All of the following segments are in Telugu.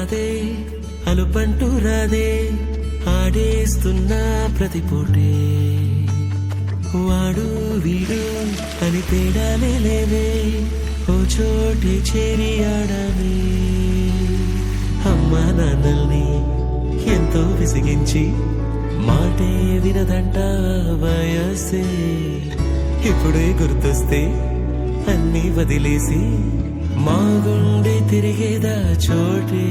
కాదే అలుపంటూ రాదే ఆడేస్తున్నా ప్రతి పూటే వాడు వీడు అని తేడాలే లేవే ఓ చోటి చేరి ఆడమే అమ్మా నాన్నల్ని ఎంతో విసిగించి మాటే వినదంట వయసే ఇప్పుడే గుర్తొస్తే అన్నీ వదిలేసి మా గుండె తిరిగేదా చోటే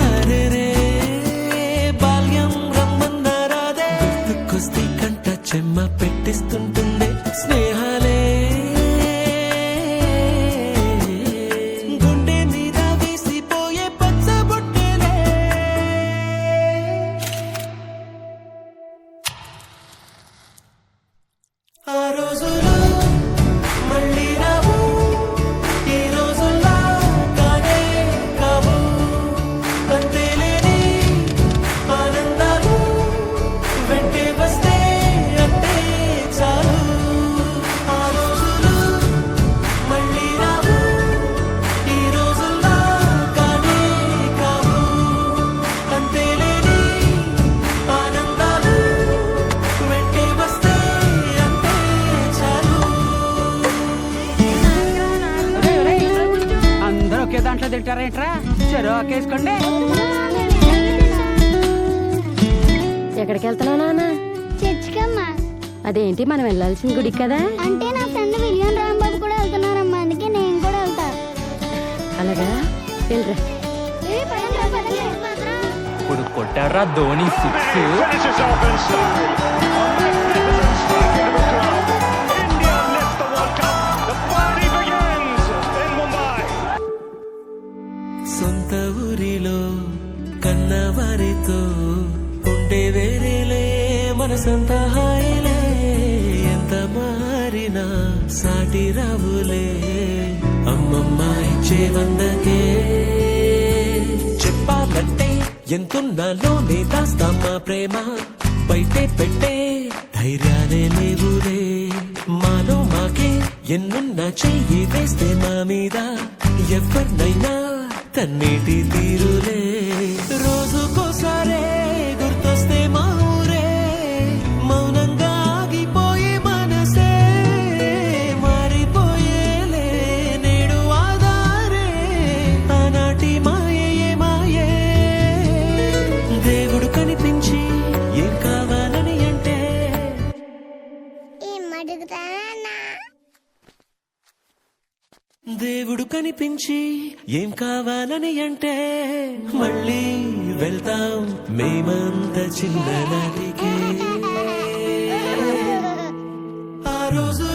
అరే రే బాల్యం రమ్మన్నారాదే గుర్తుకొస్తే కంట చెమ్మ పెట్టిస్తుంటుందే స్నేహాలే గుండె మీద వేసిపోయే పచ్చబొట్టేలే ఆ రోజులు మళ్ళీ రావు ఈ రోజుల్లో కానే కావు అంతేలేని ఆనందాలు వెంటే వస్తే అంతే చాలు ఆ రోజులు మళ్ళీ రావు ఈ రోజుల్లో కానే కావు అంతేలేని ఆనందాలు వెంటే వస్తే అంతే చాలు అందరూ ఒకే దాంట్లో తింటారేంట్రా చెరో ఒకేసుకోండి. ఎక్కడికి వెళ్తున్నావు నాన్న? చర్చికమ్మా. అదేంటి మనం వెళ్ళాల్సిన గుడికి కదా? అంటే నా ఫ్రెండ్ విలియం రాంబాబు కూడా వెళ్తున్నారమ్మా, అందుకే నేను కూడా వెళ్తా. అలాగా వెళ్ళరా. ఇప్పుడు కొట్టాడ్రా Dhoni six. Finishes off in style. A magnificent strike into the crowd. India lift the World Cup. The party begins in Mumbai. సొంత ఊరిలో కన్నవారితో ఉండే వేరేలే మనసంత హాయిలే ఎంత మారినా సాటి రావులే అమ్మమ్మ ఇచ్చే వందకే చెప్పాలంటే ఎంతున్నాలోనే దాస్తామా ప్రేమ బయటే పెట్టే ధైర్యాలే లేవులే మాలో మాకే ఎన్నున్నా చెయ్యి వేస్తే మా మీద ఎవరినైనా కన్నీటి తీరులే రోజుకోసారే గుర్తొస్తే మా ఊరే మౌనంగా ఆగిపోయి మనసే మారిపోయేలే నేడు ఆధారే ఆనాటి మాయే మాయే దేవుడు కనిపించి ఏం కావాలని అంటే దేవుడు కనిపించి ఏం కావాలని అంటే మళ్ళీ వెళ్తాం మేమంత చిన్ననాటికే ఆ రోజు